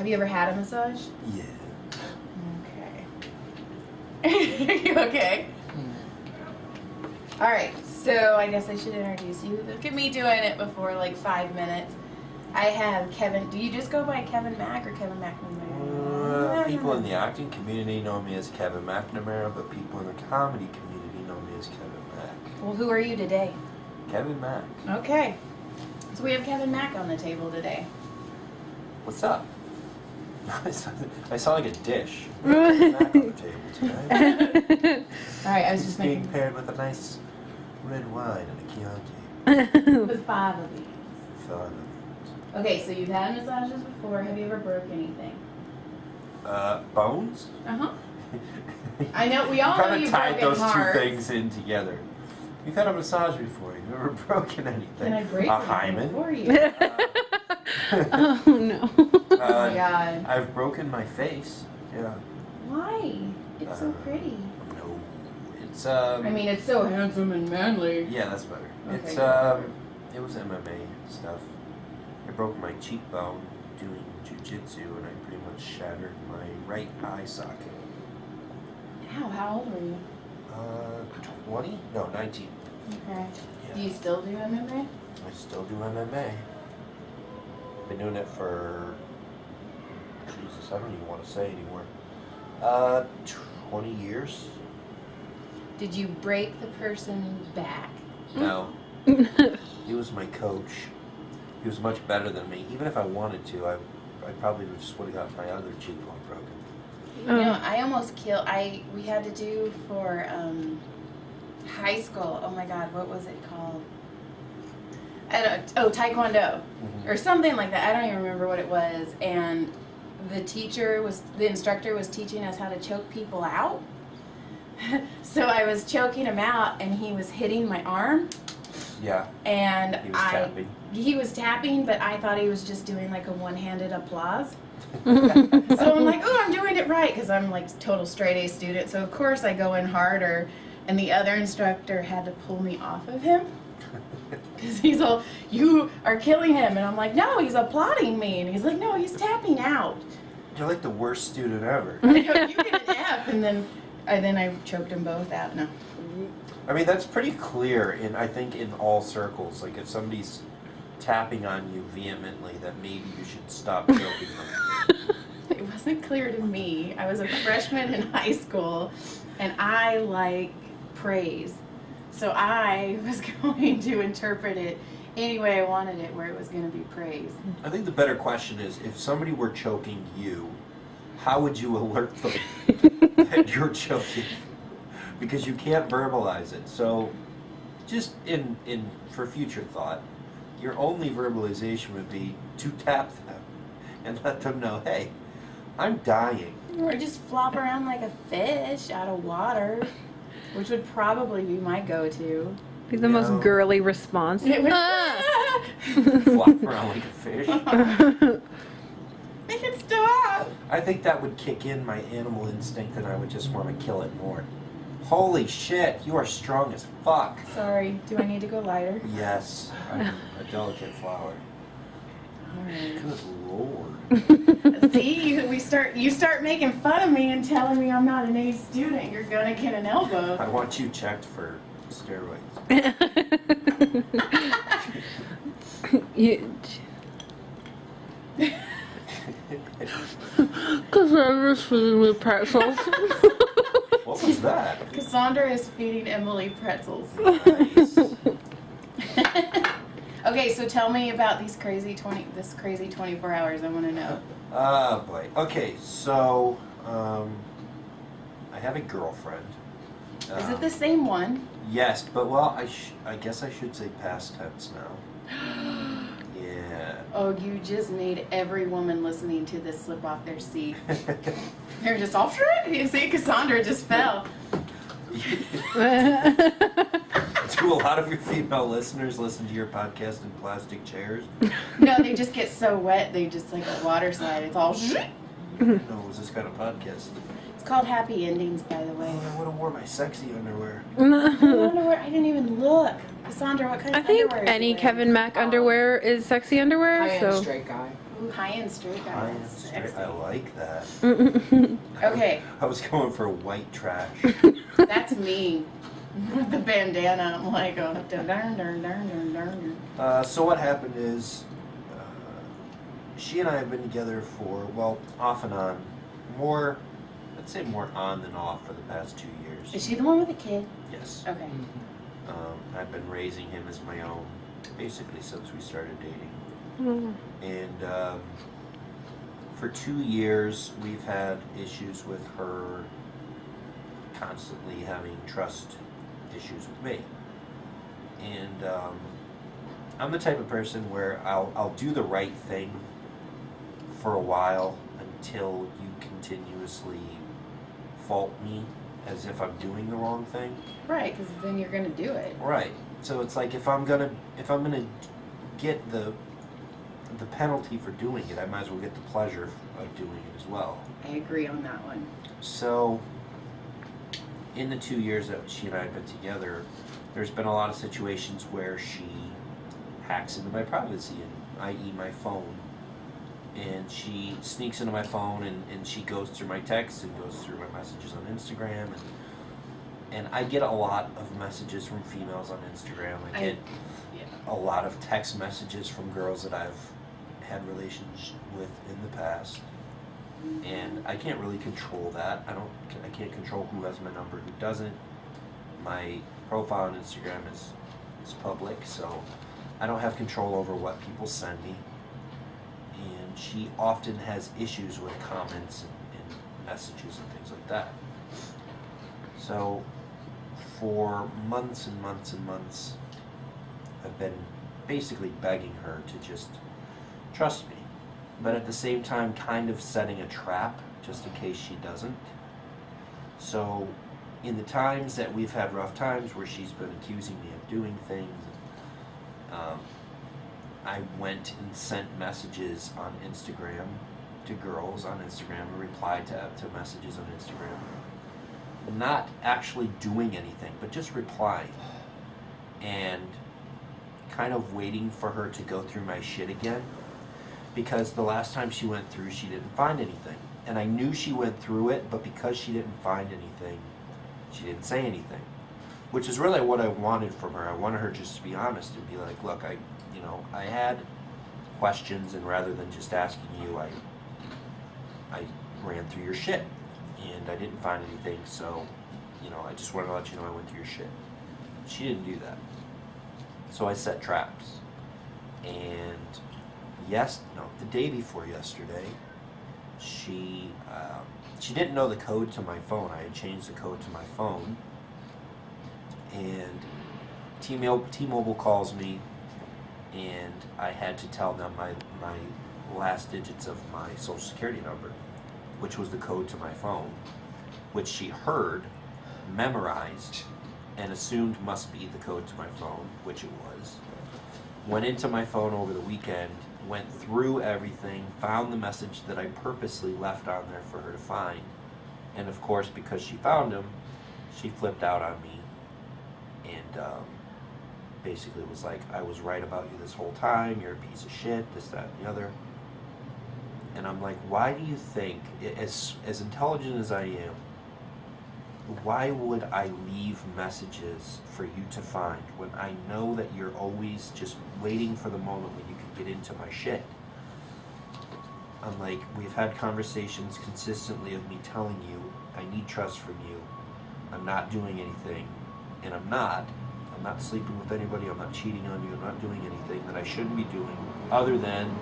Have you ever had a massage? Yeah. Okay. You okay? All right, so I guess I should introduce you. Look at me doing it before like 5 minutes. I have Kevin. Do you just go by Kevin Mack or Kevin McNamara? People in the acting community know me as Kevin McNamara, but people in the comedy community know me as Kevin Mack. Well, who are you today? Kevin Mack. Okay. So we have Kevin Mack on the table today. What's up? I sound like a dish. Kevin Mack on the table today. All right, I was It's just being making paired with a nice red wine and a Chianti. with 5 of these. Fun. Okay, so you've had massages before. Have you ever broke anything? Bones? Uh-huh. I know, we all know Kind you've of tied broken those hearts. two things in together. You've had a massage before. You've never broken anything. Can I break a anything hymen? for you? Oh no. Oh my God. I've broken my face. Yeah. Why? It's so pretty. No. It's I mean, it's so handsome and manly. Yeah, that's better. Okay. It's it was MMA stuff. I broke my cheekbone doing jiu-jitsu and I pretty much shattered my right eye socket. Ow, how old were you? 20? No, 19. Okay. Yeah. Do you still do MMA? I still do MMA. Been doing it for, Jesus, I don't even want to say anymore. 20 years? Did you break the person's back? No. He was my coach. He was much better than me. Even if I wanted to, I probably just would have got my other cheekbone broken. You know, I almost killed. We had to do for high school. Oh my God, what was it called? Taekwondo or something like that. I don't even remember what it was. And the instructor was teaching us how to choke people out. So I was choking him out, and he was hitting my arm. Yeah. And He was tapping. He was tapping, but I thought he was just doing like a one-handed applause. So I'm like, oh, I'm doing it right, because I'm like total straight A student. So of course I go in harder, and the other instructor had to pull me off of him. Because he's all, you are killing him. And I'm like, no, he's applauding me. And he's like, no, he's tapping out. You're like the worst student ever. I go, you get an F. And then I choked them both out. No. I mean, that's pretty clear I think in all circles. Like if somebody's tapping on you vehemently, that maybe you should stop choking them. It wasn't clear to me. I was a freshman in high school, and I like praise. So I was going to interpret it any way I wanted it, where it was going to be praise. I think the better question is, if somebody were choking you, how would you alert them that you're choking? Because you can't verbalize it. So just for future thought, your only verbalization would be to tap them and let them know, hey, I'm dying. Or just flop around like a fish out of water, which would probably be my go-to. Be the most girly response. It would Flop around like a fish. Make it stop! I think that would kick in my animal instinct and I would just want to kill it more. Holy shit, you are strong as fuck. Sorry, do I need to go lighter? Yes, I'm a delicate flower. Alright. Good lord. See, you start making fun of me and telling me I'm not an A student, you're gonna get an elbow. I want you checked for steroids. Because I'm just feeding me pretzels. What was that? Cassandra is feeding Emily pretzels. Nice. Okay, so tell me about this crazy 24 hours. I want to know. Oh boy. Okay, so I have a girlfriend. Is it the same one? Yes, but well, I guess I should say past tense now. Yeah. Oh, you just made every woman listening to this slip off their seat. They're just all, you see, Cassandra just fell. Do a lot of your female listeners listen to your podcast in plastic chairs? No, they just get so wet, they just like a water slide. It's all. No, it was this kind of podcast. It's called Happy Endings, by the way. Oh, I would have worn my sexy underwear. I didn't even look. Cassandra, what kind I of think underwear is any you wearing? Kevin Mack underwear is sexy underwear. I am So a straight guy. Ooh, high-end straight guy. High-end That's straight. sexy. I like that. Okay, I was going for white trash. that's me. With the bandana, I'm like, oh, dun dun dun dun dun dun. So what happened is, she and I have been together for, well, off and on, more, I'd say more on than off for the past 2 years. Is she the one with the kid? Yes. Okay. I've been raising him as my own, basically since we started dating. And for 2 years, we've had issues with her constantly having trust issues with me. And I'm the type of person where I'll do the right thing for a while until you continuously fault me as if I'm doing the wrong thing. Right, because then you're gonna do it. Right. So it's like if I'm gonna get the penalty for doing it, I might as well get the pleasure of doing it as well. I agree on that one. So in the 2 years that she and I have been together, there's been a lot of situations where she hacks into my privacy, and i.e. my phone. And she sneaks into my phone and she goes through my texts and goes through my messages on Instagram. And I get a lot of messages from females on Instagram. I get a lot of text messages from girls that I've had relations with in the past. And I can't really control that. I can't control who has my number, who doesn't. My profile on Instagram is public, so I don't have control over what people send me. And she often has issues with comments and messages and things like that. So for months and months and months, I've been basically begging her to just trust me, but at the same time kind of setting a trap just in case she doesn't. So in the times that we've had rough times where she's been accusing me of doing things, I went and sent messages on Instagram to girls on Instagram and replied to messages on Instagram. Not actually doing anything, but just replying. And kind of waiting for her to go through my shit again. Because the last time she went through, she didn't find anything. And I knew she went through it, but because she didn't find anything, she didn't say anything. Which is really what I wanted from her. I wanted her just to be honest and be like, look, I had questions, and rather than just asking you, I ran through your shit. And I didn't find anything, so, I just wanted to let you know I went through your shit. She didn't do that. So I set traps. And the day before yesterday, she didn't know the code to my phone. I had changed the code to my phone. And T-Mobile calls me, and I had to tell them my last digits of my social security number, which was the code to my phone, which she heard, memorized, and assumed must be the code to my phone, which it was. Went into my phone over the weekend, went through everything, found the message that I purposely left on there for her to find. And of course, because she found him, she flipped out on me and basically was like, I was right about you this whole time, you're a piece of shit, this, that, and the other. And I'm like, why do you think, as intelligent as I am, why would I leave messages for you to find when I know that you're always just waiting for the moment when you can get into my shit? I'm like, we've had conversations consistently of me telling you I need trust from you. I'm not doing anything, and I'm not sleeping with anybody, I'm not cheating on you, I'm not doing anything that I shouldn't be doing other than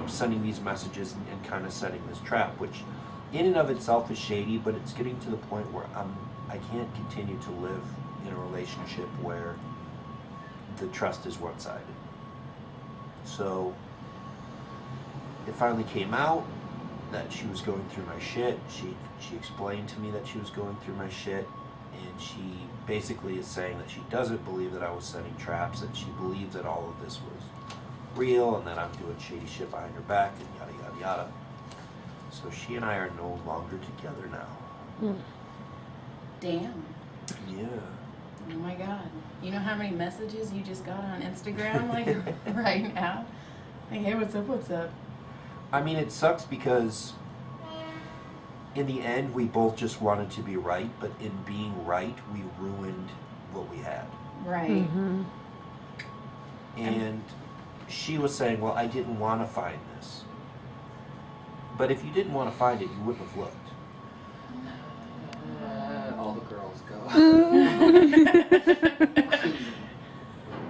sending these messages and kind of setting this trap, which in and of itself is shady, but it's getting to the point where I can't continue to live in a relationship where the trust is one-sided. So it finally came out that she was going through my shit. She explained to me that she was going through my shit, and she basically is saying that she doesn't believe that I was setting traps, and she believes that all of this was real and that I'm doing shady shit behind her back and yada yada yada. So she and I are no longer together now. Damn. Yeah. Oh my God. You know how many messages you just got on Instagram like right now? Like, hey, what's up? What's up? I mean, it sucks because in the end, we both just wanted to be right, but in being right, we ruined what we had. Right. Mm-hmm. And she was saying, well, I didn't want to find this. But if you didn't want to find it, you wouldn't have looked. All the girls go.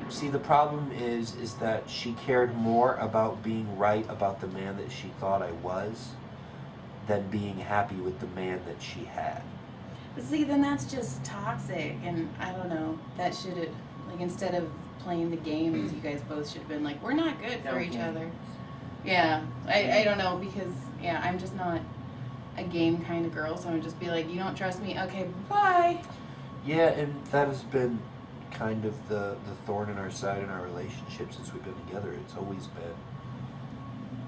See, the problem is that she cared more about being right about the man that she thought I was than being happy with the man that she had. But see, then that's just toxic, and I don't know. That should have, like, instead of playing the games, you guys both should have been like, we're not good for each other. Yeah, I don't know, because, yeah, I'm just not a game kind of girl, so I would just be like, you don't trust me? Okay, bye. Yeah, and that has been kind of the thorn in our side in our relationship since we've been together. It's always been,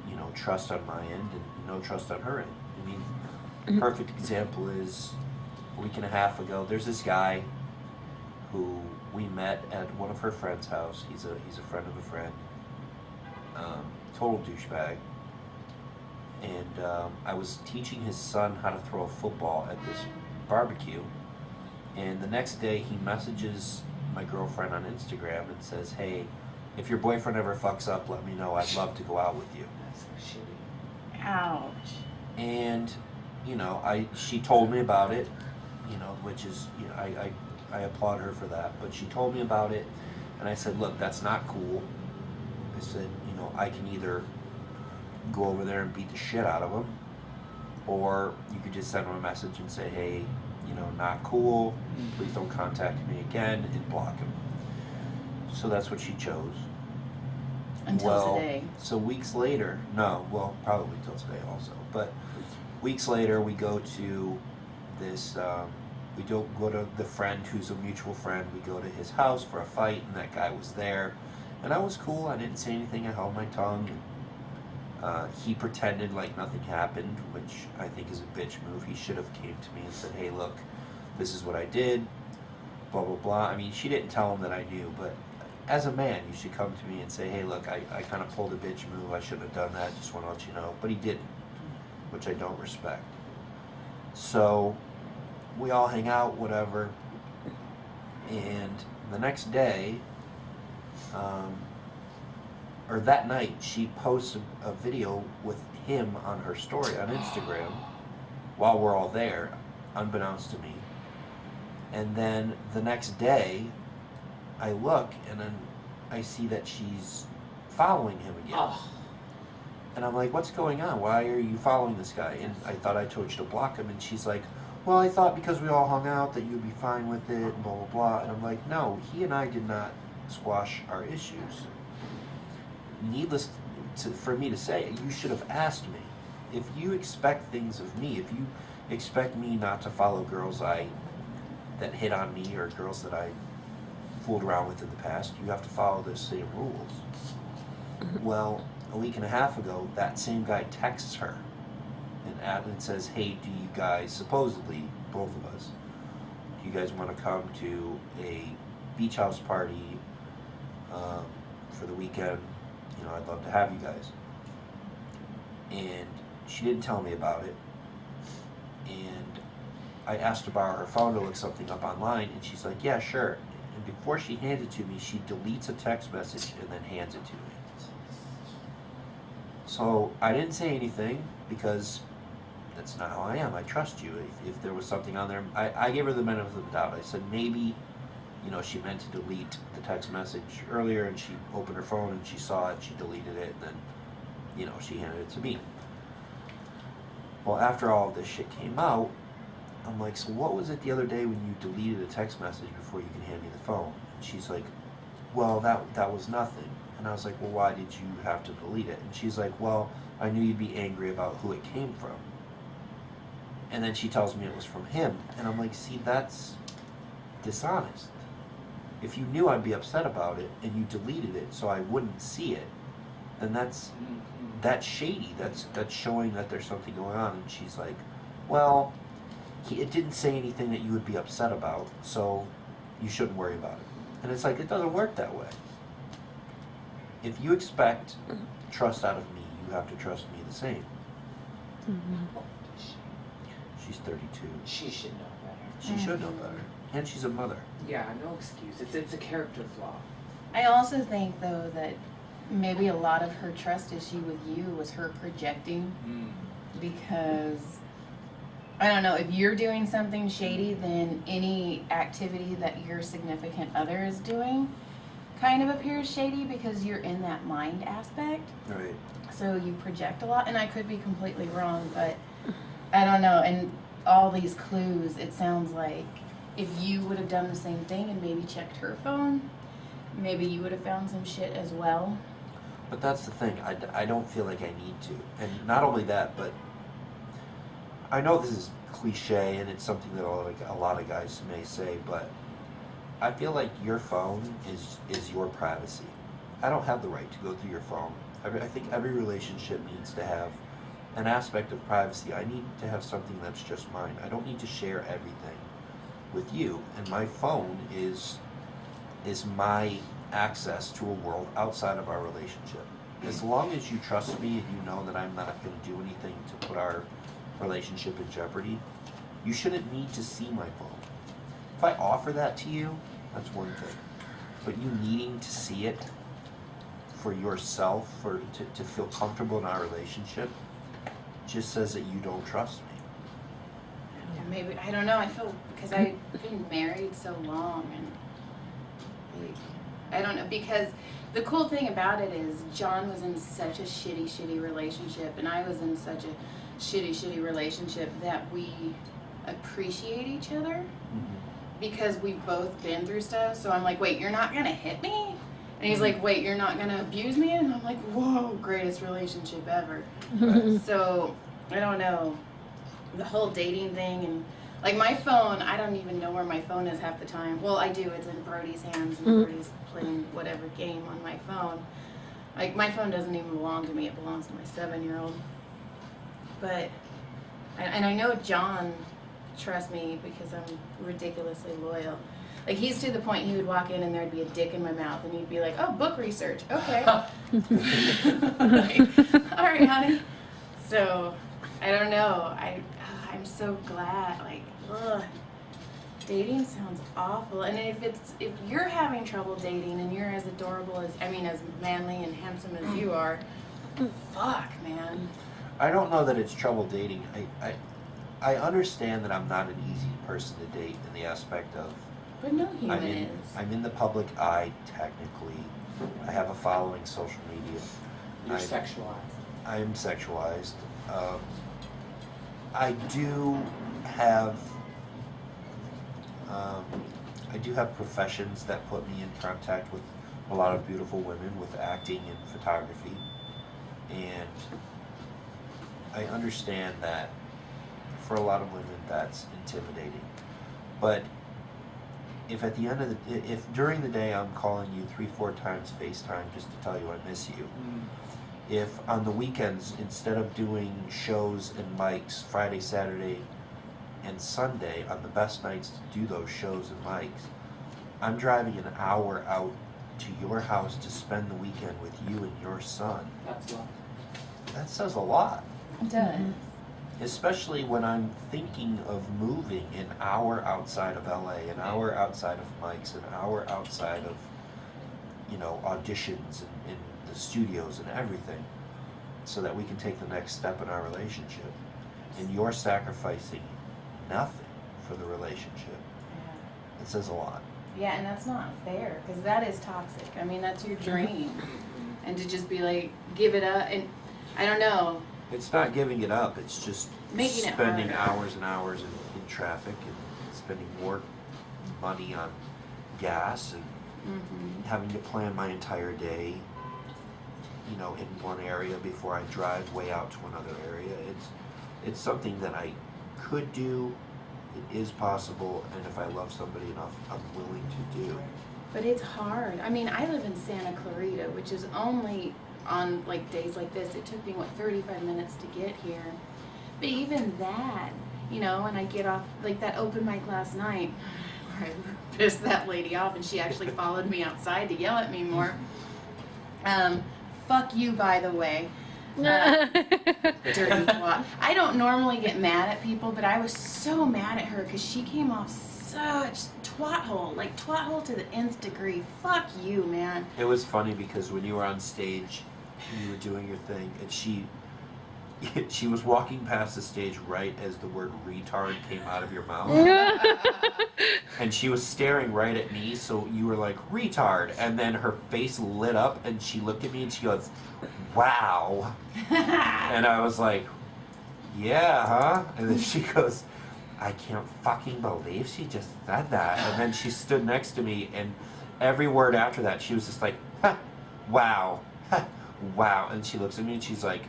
you know, trust on my end and no trust on her end. I mean, perfect example is a week and a half ago, there's this guy who we met at one of her friend's house. He's a friend of a friend. Total douchebag. And I was teaching his son how to throw a football at this barbecue. And the next day he messages my girlfriend on Instagram and says, hey, if your boyfriend ever fucks up, let me know. I'd love to go out with you. That's so shitty. Ouch. And, you know, she told me about it, you know, which is, you know, I applaud her for that. But she told me about it, and I said, look, that's not cool. I said, you know, I can either go over there and beat the shit out of him, or you could just send him a message and say, hey, you know, not cool, please don't contact me again, and block him. So that's what she chose. Until today. So weeks later, probably till today also, but weeks later we go to this, we don't go to the friend who's a mutual friend, we go to his house for a fight, and that guy was there, and I was cool, I didn't say anything, I held my tongue, and he pretended like nothing happened, which I think is a bitch move. He should have came to me and said, hey, look, this is what I did, blah, blah, blah. I mean, she didn't tell him that I knew, but as a man, you should come to me and say, hey, look, I kind of pulled a bitch move. I shouldn't have done that. Just want to let you know. But he didn't, which I don't respect. So we all hang out, whatever. And the next day, or that night, she posts a video with him on her story on Instagram while we're all there, unbeknownst to me. And then the next day, I look and then I see that she's following him again. Oh. And I'm like, what's going on? Why are you following this guy? And I thought I told you to block him. And she's like, well, I thought because we all hung out that you'd be fine with it, and blah, blah, blah. And I'm like, no, he and I did not squash our issues. Needless for me to say, you should have asked me. If you expect things of me, if you expect me not to follow girls that hit on me or girls that I fooled around with in the past, you have to follow those same rules. Well, a week and a half ago, that same guy texts her and says, hey, do you guys, supposedly, both of us, do you guys want to come to a beach house party for the weekend? You know, I'd love to have you guys. And she didn't tell me about it. And I asked to borrow her phone to look something up online, and she's like, yeah, sure. And before she hands it to me, she deletes a text message and then hands it to me. So I didn't say anything because that's not how I am. I trust you. If there was something on there, I gave her the benefit of the doubt. I said, maybe, you know, she meant to delete the text message earlier, and she opened her phone and she saw it, she deleted it, and then, you know, she handed it to me. Well, after all of this shit came out, I'm like, so what was it the other day when you deleted a text message before you could hand me the phone? And she's like, well, that was nothing. And I was like, well, why did you have to delete it? And she's like, well, I knew you'd be angry about who it came from. And then she tells me it was from him. And I'm like, see, that's dishonest. If you knew I'd be upset about it and you deleted it so I wouldn't see it, then that's shady. That's showing that there's something going on. And she's like, well, it didn't say anything that you would be upset about, so you shouldn't worry about it. And it's like, it doesn't work that way. If you expect trust out of me, you have to trust me the same. Oh, does she? She's 32. She should know better. She should know better. And she's a mother. Yeah, no excuse. It's a character flaw. I also think, though, that maybe a lot of her trust issue with you was her projecting, because I don't know, if you're doing something shady, then any activity that your significant other is doing kind of appears shady because you're in that mind aspect. Right. So you project a lot, and I could be completely wrong, but I don't know. And all these clues, it sounds like if you would have done the same thing and maybe checked her phone, maybe you would have found some shit as well. But that's the thing. I don't feel like I need to. And not only that, but I know this is cliche and it's something that a lot of guys may say, but I feel like your phone is your privacy. I don't have the right to go through your phone. I think every relationship needs to have an aspect of privacy. I need to have something that's just mine. I don't need to share everything with you. And my phone is my access to a world outside of our relationship. As long as you trust me and you know that I'm not going to do anything to put our relationship in jeopardy, you shouldn't need to see my phone. If I offer that to you, that's one thing. But you needing to see it for yourself, to feel comfortable in our relationship, just says that you don't trust me. Yeah, maybe, I don't know, I feel, because I've been married so long, and like, I don't know, because the cool thing about it is John was in such a shitty relationship, and I was in such a shitty relationship that we appreciate each other because we've both been through stuff. So I'm like, wait, you're not gonna hit me? And he's like, wait, you're not gonna abuse me? And I'm like, whoa, greatest relationship ever. So I don't know, the whole dating thing, and like my phone, I don't even know where my phone is half the time. Well, I do, it's in Brody's hands, and Brody's playing whatever game on my phone. Like, my phone doesn't even belong to me, it belongs to my 7-year-old. But, and I know John trusts me because I'm ridiculously loyal. Like, he's to the point he would walk in and there'd be a dick in my mouth, and he'd be like, oh, book research, okay. Like, all right, honey. So, I don't know, I'm so glad, like, ugh. Dating sounds awful, and if you're having trouble dating and you're as adorable as, as manly and handsome as you are, fuck, man. I don't know that it's trouble dating. I understand that I'm not an easy person to date in the aspect of But no human is. I'm in the public eye technically. I have a following social media. You're sexualized. I am sexualized. I do have professions that put me in contact with a lot of beautiful women, with acting and photography, and I understand that for a lot of women that's intimidating. But if at the end of if during the day I'm calling you 3-4 times FaceTime just to tell you I miss you, if on the weekends, instead of doing shows and mics Friday, Saturday, and Sunday, on the best nights to do those shows and mics, I'm driving an hour out to your house to spend the weekend with you and your son. That's love. That says a lot. It does. Especially when I'm thinking of moving an hour outside of LA, an hour outside of mics, an hour outside of, auditions and the studios and everything, so that we can take the next step in our relationship. And you're sacrificing nothing for the relationship. Yeah. It says a lot. Yeah, and that's not fair, because that is toxic. That's your dream. And to just be like, give it up, and I don't know. It's not giving it up, it's just Making it spending harder. hours and hours in traffic and spending more money on gas and having to plan my entire day, in one area before I drive way out to another area. It's something that I could do, it is possible, and if I love somebody enough, I'm willing to do. But it's hard. I live in Santa Clarita, which is only on days like this. It took me 35 minutes to get here. But even that, and I get off that open mic last night where I pissed that lady off and she actually followed me outside to yell at me more. Fuck you, by the way. Dirty twat. I don't normally get mad at people, but I was so mad at her because she came off such twat-hole. Like, twat-hole to the nth degree. Fuck you, man. It was funny because when you were on stage, you were doing your thing, and she was walking past the stage right as the word retard came out of your mouth. And she was staring right at me, so you were like, retard. And then her face lit up, and she looked at me and she goes, wow. And I was like, yeah, huh? And then she goes, I can't fucking believe she just said that. And then she stood next to me, and every word after that, she was just like, huh, wow, huh, wow. And she looks at me and she's like,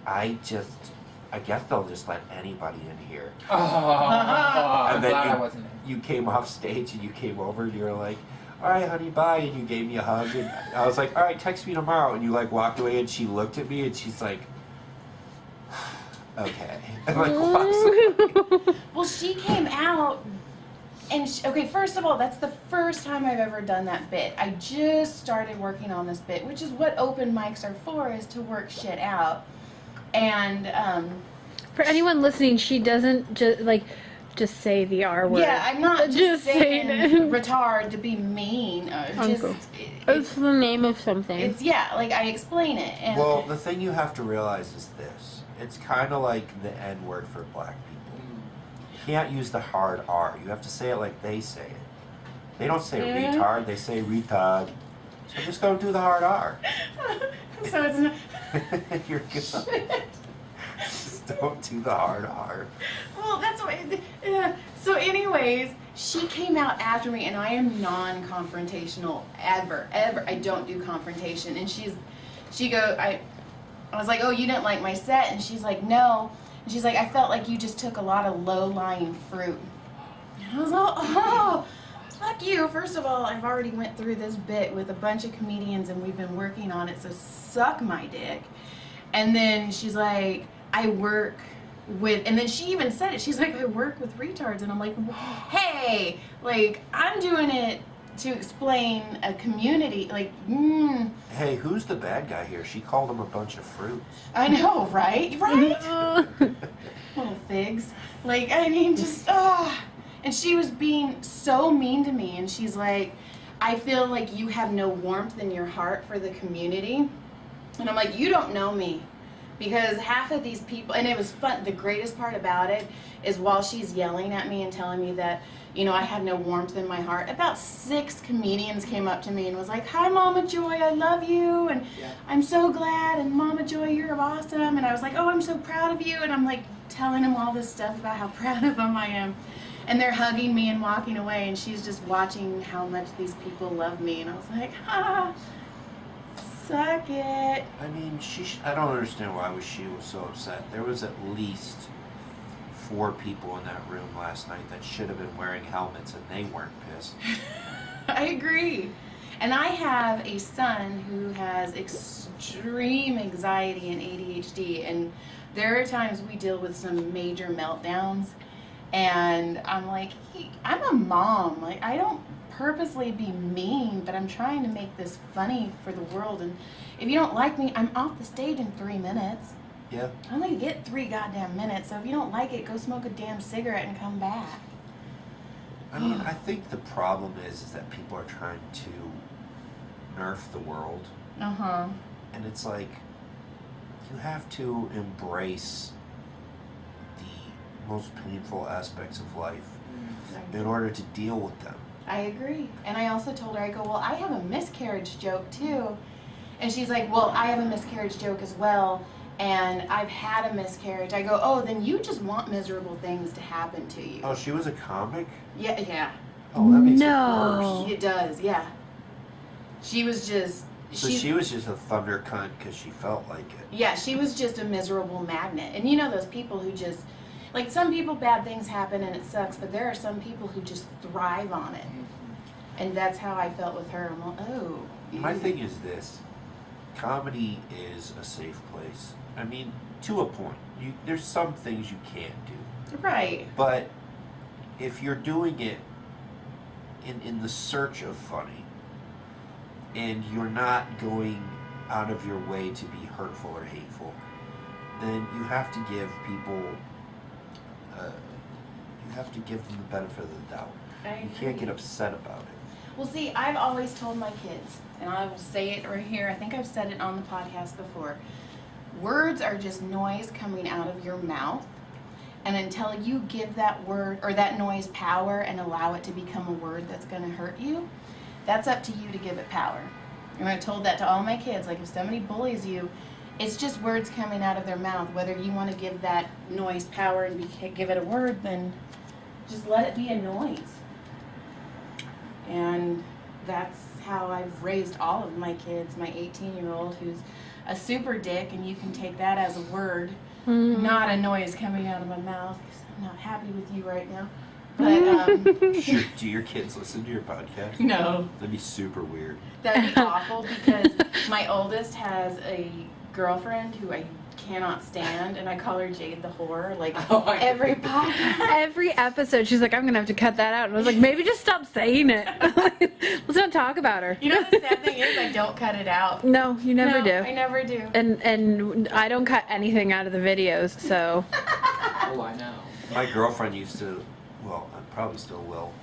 I guess they'll just let anybody in here. Oh, I'm And then glad I wasn't in. You came off stage and you came over and you were like, all right, honey, bye. And you gave me a hug. And I was like, all right, text me tomorrow. And you like walked away and she looked at me and she's like, okay. And like walks away. Well, she came out, and okay, first of all, that's the first time I've ever done that bit. I just started working on this bit, which is what open mics are for, is to work shit out. And For anyone listening, she doesn't just say the R word. yeah, I'm not just Just saying saying it. retard to be mean. Uncle. It's the name of something. It's yeah, like I explain it. And Well, the thing you have to realize is this. It's kind of like the N word for black people. You can't use the hard R. You have to say it like they say it. They don't say Yeah. retard, they say retard. So just go do the hard R. so it's not. You're good. Just don't do the hard R. Well, that's what. So, anyways, she came out after me, and I am non-confrontational ever. I don't do confrontation. And I was like, oh, you didn't like my set, and she's like, no. And she's like, I felt like you just took a lot of low-lying fruit. And I was like, oh, fuck you. First of all, I've already went through this bit with a bunch of comedians, and we've been working on it, so suck my dick. And then she's like, I work with, and then she even said it, she's like, I work with retards. And I'm like, hey, like, I'm doing it to explain a community, like, Hey, who's the bad guy here? She called him a bunch of fruits. I know, right? Right? Little figs. Like, I mean, just, And she was being so mean to me, and she's like, I feel like you have no warmth in your heart for the community. And I'm like, you don't know me. Because half of these people, and it was fun, the greatest part about it is while she's yelling at me and telling me that, you know, I have no warmth in my heart, about 6 comedians came up to me and was like, hi, Mama Joy, I love you, and Yeah. I'm so glad, and Mama Joy, you're awesome. And I was like, oh, I'm so proud of you. And I'm like telling them all this stuff about how proud of them I am. And they're hugging me and walking away, and she's just watching how much these people love me. And I was like, suck it. I mean, I don't understand why she was so upset. There was at least 4 people in that room last night that should have been wearing helmets, and they weren't pissed. I agree. And I have a son who has extreme anxiety and ADHD, and there are times we deal with some major meltdowns, and I'm like, I'm a mom. Like, I don't purposely be mean, but I'm trying to make this funny for the world, and if you don't like me, I'm off the stage in 3 minutes. Yeah. I only get 3 goddamn minutes, so if you don't like it, go smoke a damn cigarette and come back. I mean, I think the problem is that people are trying to nerf the world. Uh-huh. And it's like, you have to embrace the most painful aspects of life in order to deal with them. I agree. And I also told her, I go, well, I have a miscarriage joke too. And she's like, well, I have a miscarriage joke as well, and I've had a miscarriage. I go, oh, then you just want miserable things to happen to you. Oh, she was a comic? Yeah. Oh, that makes No. it worse. It does, yeah. She was just... So she was just a thunder cunt because she felt like it. Yeah, she was just a miserable magnet. And you know those people who just... Like, some people, bad things happen and it sucks, but there are some people who just thrive on it. And that's how I felt with her. I'm like, oh. My thing is this. Comedy is a safe place. I mean, to a point. There's some things you can't do. Right. But if you're doing it in the search of funny, and you're not going out of your way to be hurtful or hateful, then you have to give people, you have to give them the benefit of the doubt. You can't get upset about it. Well, see, I've always told my kids, and I will say it right here, I think I've said it on the podcast before, words are just noise coming out of your mouth, and until you give that word or that noise power and allow it to become a word that's going to hurt you, that's up to you to give it power. And I told that to all my kids, like if somebody bullies you, it's just words coming out of their mouth. Whether you want to give that noise power and give it a word, then just let it be a noise. And that's how I've raised all of my kids. My 18-year-old who's a super dick, and you can take that as a word, not a noise coming out of my mouth, because I'm not happy with you right now. But Do your kids listen to your podcast? No. That'd be super weird. That'd be awful, because my oldest has a girlfriend who I cannot stand, and I call her Jade the whore, like every podcast. Every episode, she's like, I'm going to have to cut that out. And I was like, maybe just stop saying it. Let's not talk about her. You know, the sad thing is I don't cut it out. No, you never do. I never do. And I don't cut anything out of the videos, so. Oh, I know. My girlfriend used to, well, I probably still will,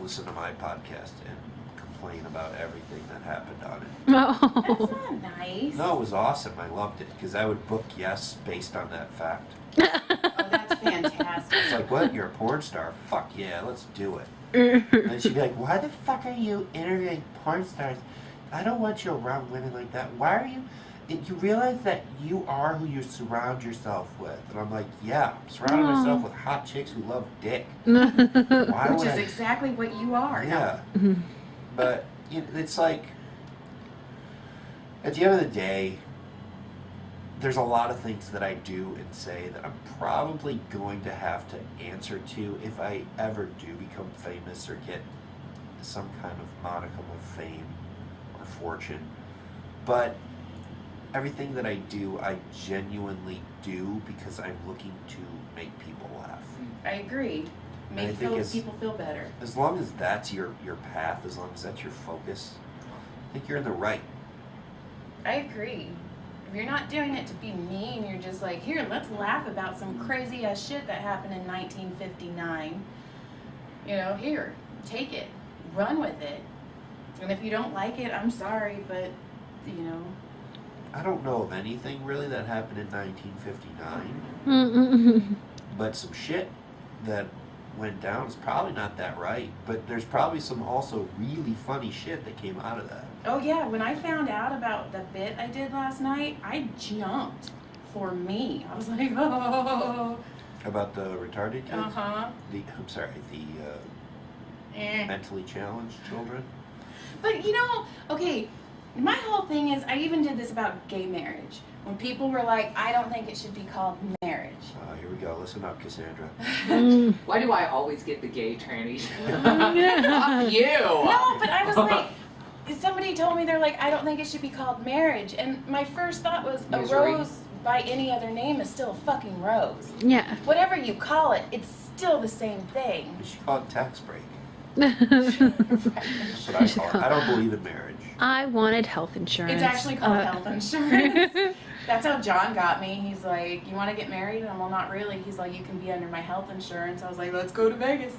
listen to my podcast and complain about everything that happened on it. That's not nice. No, it was awesome. I loved it because I would book yes based on that fact. Oh, that's fantastic. It's like, what? You're a porn star? Fuck yeah, let's do it. And she'd be like, why the fuck are you interviewing porn stars? I don't want you around women like that. Why are you? You realize that you are who you surround yourself with. And I'm like, yeah, I'm surrounding myself with hot chicks who love dick. Why Which would is I? exactly what you are. Yeah. But you know, it's like, at the end of the day, there's a lot of things that I do and say that I'm probably going to have to answer to if I ever do become famous or get some kind of modicum of fame or fortune. But everything that I do, I genuinely do because I'm looking to make people laugh. I agree. And I Make think people feel better. As long as that's your path, as long as that's your focus, I think you're in the right. I agree. If you're not doing it to be mean, you're just like, here, let's laugh about some crazy ass shit that happened in 1959. You know, here, take it, run with it. And if you don't like it, I'm sorry, but, you know. I don't know of anything really that happened in 1959, but some shit that went down is probably not that right. But there's probably some also really funny shit that came out of that. Oh yeah, when I found out about the bit I did last night, I jumped for me. I was like, oh. About the retarded kids? Uh-huh. The mentally challenged children? But you know, okay, my whole thing is, I even did this about gay marriage. When people were like, I don't think it should be called marriage. Here we go. Listen up, Cassandra. Why do I always get the gay trannies? Fuck you! No, but I was like, somebody told me, they're like, I don't think it should be called marriage. And my first thought was, Misery. a rose by any other name is still a fucking rose. Yeah. Whatever you call it, it's still the same thing. You should call it tax break. Right. That's what I call it. I don't believe in marriage. I wanted health insurance. It's actually called health insurance. That's how John got me. He's like, you want to get married? And I'm, well, not really. He's like, you can be under my health insurance. I was like, let's go to Vegas.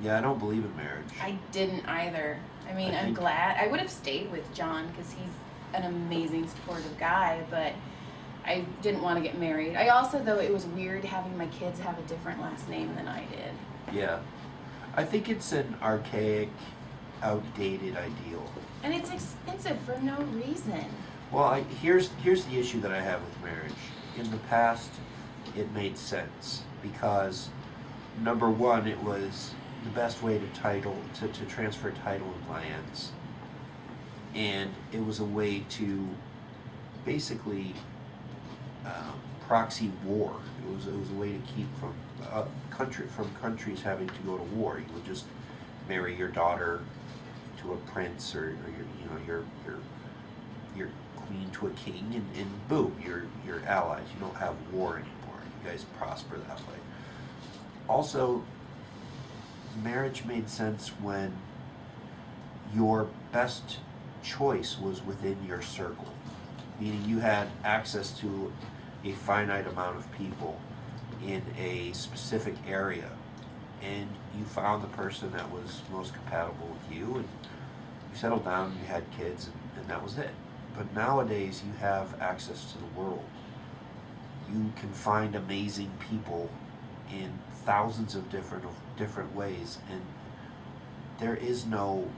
Yeah, I don't believe in marriage. I didn't either. I mean, I'm glad. I would have stayed with John because he's an amazing, supportive guy, but I didn't want to get married. I also, though, it was weird having my kids have a different last name than I did. Yeah. I think it's an archaic, outdated ideal. And it's expensive for no reason. Well, here's the issue that I have with marriage. In the past, it made sense because, number one, it was the best way to transfer title and lands, and it was a way to basically proxy war. It was a way to keep from countries having to go to war. You would just marry your daughter to a prince, or your queen to a king, and boom, you're allies. You don't have war anymore. You guys prosper that way. Also, marriage made sense when your best choice was within your circle. meaning you had access to a finite amount of people in a specific area, and you found the person that was most compatible with you, and you settled down, you had kids, and that was it. But nowadays, you have access to the world. You can find amazing people in thousands of different ways, and there is no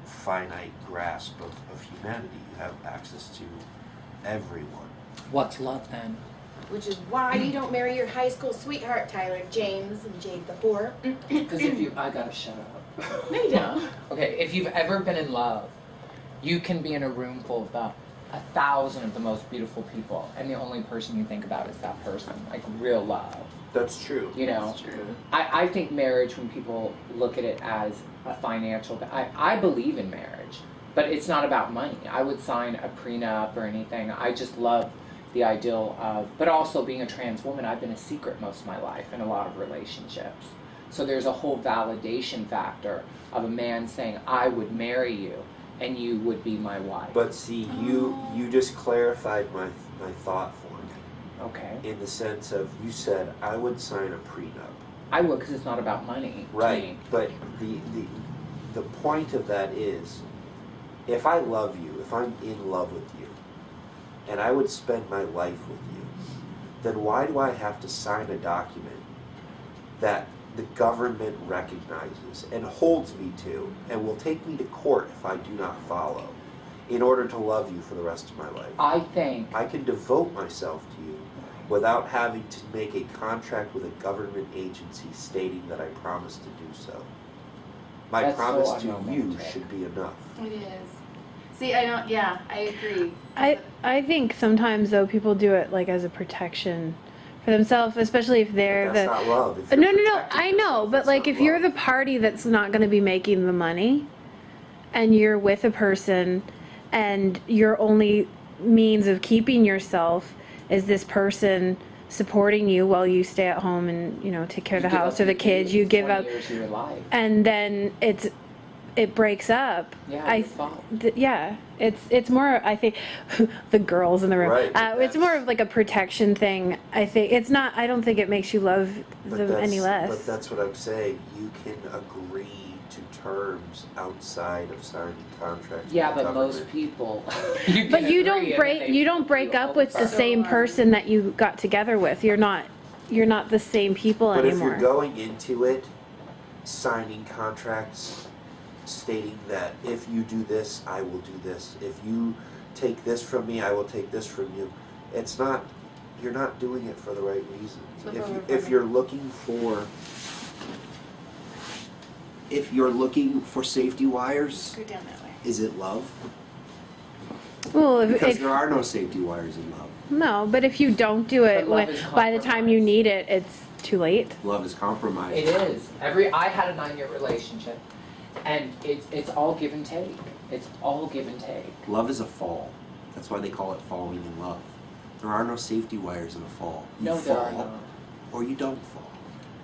finite grasp of humanity. You have access to everyone. What's love then? Which is why you don't marry your high school sweetheart, Tyler James and Jade the whore. Because I gotta shut up. No, you don't. Okay, if you've ever been in love, you can be in a room full of 1,000 of the most beautiful people, and the only person you think about is that person. Like real love. That's true. You know, That's true. I think marriage, when people look at it as a financial, I believe in marriage, but it's not about money. I would sign a prenup or anything. I just love the ideal of, but also being a trans woman, I've been a secret most of my life in a lot of relationships. So there's a whole validation factor of a man saying, I would marry you and you would be my wife. But see, you just clarified my thought for me. Okay. In the sense of, you said, I would sign a prenup. I would, because it's not about money. to Right, me. but the point of that is, if I love you, if I'm in love with you, and I would spend my life with you, then why do I have to sign a document that the government recognizes and holds me to and will take me to court if I do not follow in order to love you for the rest of my life? I think I can devote myself to you without having to make a contract with a government agency stating that I promise to do so. My That's promise so to you unromantic. should be enough. It is. See, I agree. I think sometimes though people do it like as a protection for themselves, especially if they're But that's the not love. If no you're no no protecting I know, yourself, but that's like not if you're love. the party that's not going to be making the money, and you're with a person, and your only means of keeping yourself is this person supporting you while you stay at home and take care of the you give house up or the your kids, youth, you give 20 up, years of your life. and then it breaks up. Yeah, your fault. Yeah, it's more. I think the girls in the room. Right, but It's more that's- of like a protection thing. I think it's not. I don't think it makes you love But them that's- any less. But that's what I'm saying. You can agree to terms outside of signing contracts. Yeah, with the but most government. people. But you agree, don't and then break. they You don't put break you up with the over. same person that you got together with. You're not the same people But if anymore. you're going into it, signing contracts stating that if you do this, I will do this. If you take this from me, I will take this from you. It's not. You're not doing it for the right reason. Flip If over you, for if me. you're looking for. If you're looking for safety wires, Go down that way. is it love? well, Because if there are no safety wires in love. no, but if you don't do it, But love is by the time you compromise. need it, it's too late. Love is compromise. It is. I had a 9-year relationship, and it's all give and take. It's all give and take. Love is a fall. That's why they call it falling in love. There are no safety wires in a fall. You No, fall, there are not. or you don't fall.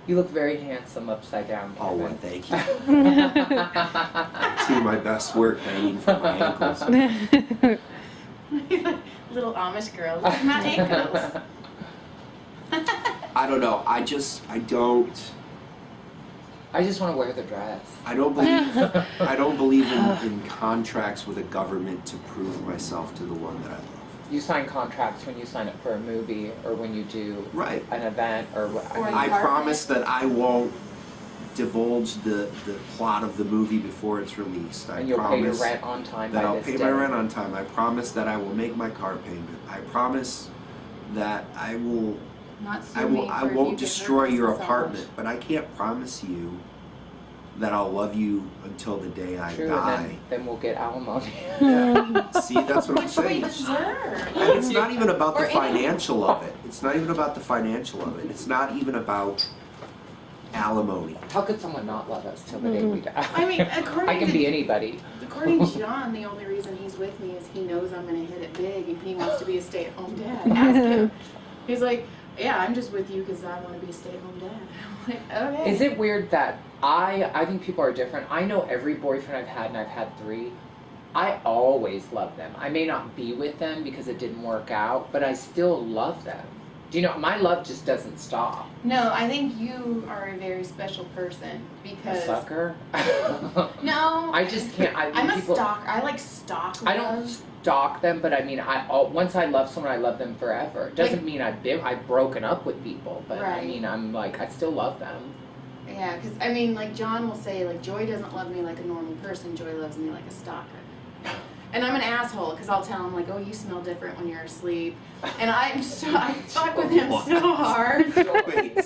You look very handsome upside down, Oh, well, Kevin. thank you. I do my best work hanging from my ankles. Little Amish girl. Look at my ankles. I don't know. I don't. I just want to wear the dress. I don't believe in contracts with a government to prove myself to the one that I love. You sign contracts when you sign up for a movie or when you do Right. an event or what. Or I Carpet. promise that I won't divulge the plot of the movie before it's released. I and you'll pay your promise rent on time that by I'll this pay day. my rent on time. I promise that I will make my car payment. I promise that I will Not sue I me will I for if won't you get destroy hurt your so much. apartment, but I can't promise you that I'll love you until the day I True, die. and then we'll get alimony. See, that's what I'm Which we saying. deserve. And it's not even about the Or any- financial of it. It's not even about the financial of it. It's not even about alimony. How could someone not love us till the day we die? I mean, according I can to be anybody. According to John, the only reason he's with me is he knows I'm going to hit it big and he wants to be a stay-at-home dad. Ask him. He's like, yeah, I'm just with you because I want to be a stay-at-home dad. I'm like, okay. Is it weird that I think people are different. I know every boyfriend I've had, and I've had 3, I always love them. I may not be with them because it didn't work out, but I still love them. Do you know, my love just doesn't stop. No, I think you are a very special person A because sucker? no, I just can't. I'm a stalker. I like stalk love. I don't stalk them, but I mean, once I love someone, I love them forever. It doesn't mean I've broken up with people, but I Right. mean, I'm like, I still love them. Yeah, because I mean, like John will say, like Joy doesn't love me like a normal person. Joy loves me like a stalker. And I'm an asshole because I'll tell him like, oh, you smell different when you're asleep, and I fuck with him so hard. Wait.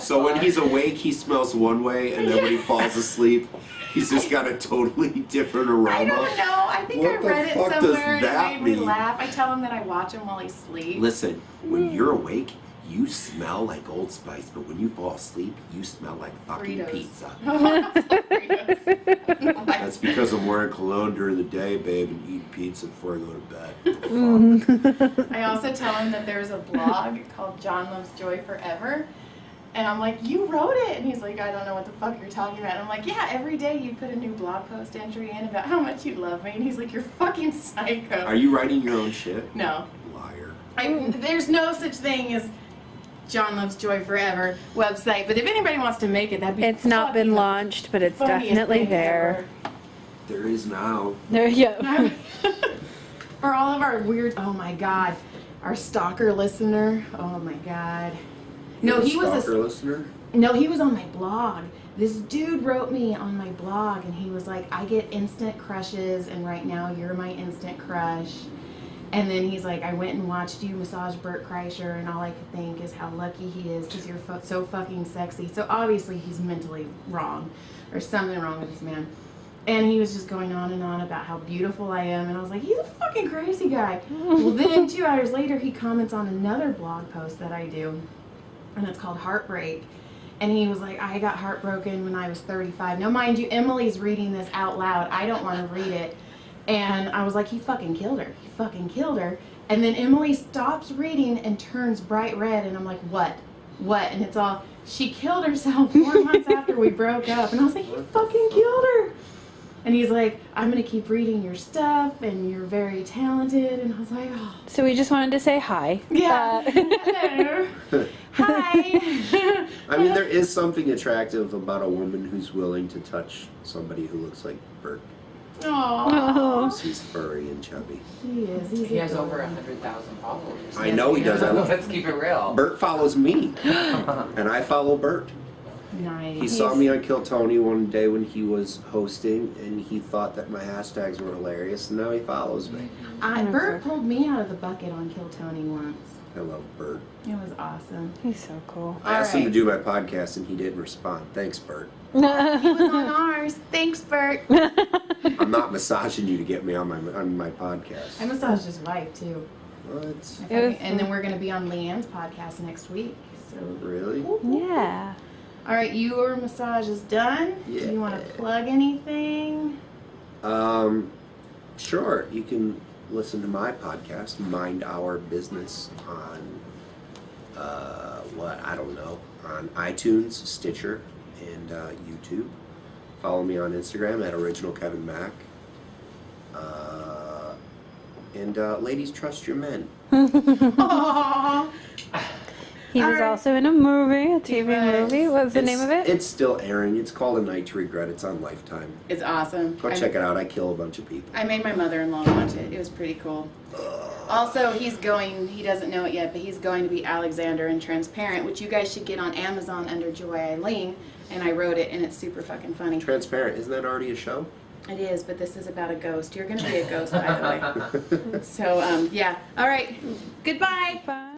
So when he's awake, he smells one way, and then when he falls asleep, he's just got a totally different aroma. I don't know. I think What I the read it fuck does somewhere and that it made me mean? laugh. I tell him that I watch him while he sleeps. Listen, when you're awake, you smell like Old Spice, but when you fall asleep, you smell like fucking Fritos. pizza. Fritos. That's because I'm wearing cologne during the day, babe, and eat pizza before I go to bed. Fuck. I also tell him that there's a blog called John Loves Joy Forever. And I'm like, you wrote it? And he's like, I don't know what the fuck you're talking about. And I'm like, yeah, every day you put a new blog post entry in about how much you love me. And he's like, you're fucking psycho. Are you writing your own shit? No. Liar. There's no such thing as John Loves Joy Forever website. But if anybody wants to make it, that'd be It's not been fucking launched, but it's funniest definitely thing there. There is now. There, yeah. ever. For all of our weird, oh my god, our stalker listener, oh my god. No, he was Stalker listener? No, he was on my blog. This dude wrote me on my blog and he was like, I get instant crushes and right now you're my instant crush. And then he's like, I went and watched you massage Bert Kreischer and all I could think is how lucky he is because you're so fucking sexy. So obviously he's mentally wrong or something wrong with this man. And he was just going on and on about how beautiful I am. And I was like, he's a fucking crazy guy. Well, then 2 hours later, he comments on another blog post that I do. And it's called Heartbreak. And he was like, I got heartbroken when I was 35. Now, mind you, Emily's reading this out loud. I don't want to read it. And I was like, he fucking killed her. He fucking killed her. And then Emily stops reading and turns bright red. And I'm like, what? What? And it's all, she killed herself 4 months after we broke up. And I was like, he fucking killed her. And he's like, I'm going to keep reading your stuff, and you're very talented. And I was like, oh. So we just wanted to say hi. Yeah. Hello. Hi. I mean, there is something attractive about a woman who's willing to touch somebody who looks like Bert. Aww. He's furry and chubby. He is. He's He has adorable. over 100,000 followers. I know he does. Let's keep it real. Bert follows me, and I follow Bert. Nice. He saw me on Kill Tony one day when he was hosting, and he thought that my hashtags were hilarious, and now he follows me. Bert pulled me out of the bucket on Kill Tony once. I love Bert. It was awesome. He's so cool. I asked him to Alright. do my podcast, and he didn't respond. Thanks, Bert. He was on ours. Thanks, Bert. I'm not massaging you to get me on my podcast. I massaged his wife too. What? And then we're going to be on Leanne's podcast next week. So Really? Yeah. all right, your massage is done. Yeah. Do you want to plug anything? Sure. You can listen to my podcast, Mind Our Business, on I don't know, on iTunes, Stitcher, and YouTube. Follow me on Instagram at OriginalKevinMac. And ladies, trust your men. Aww. He was Alright. also in a movie, a TV was. movie. What's the name of it? It's still airing. It's called A Night to Regret. It's on Lifetime. It's awesome. Go check it out. I kill a bunch of people. I made my mother-in-law watch it. It was pretty cool. Also, he doesn't know it yet, but he's going to be Alexander in Transparent, which you guys should get on Amazon under Joy Eileen. And I wrote it, and it's super fucking funny. Transparent. Isn't that already a show? It is, but this is about a ghost. You're going to be a ghost, by the way. So, yeah. All right. Goodbye. Bye.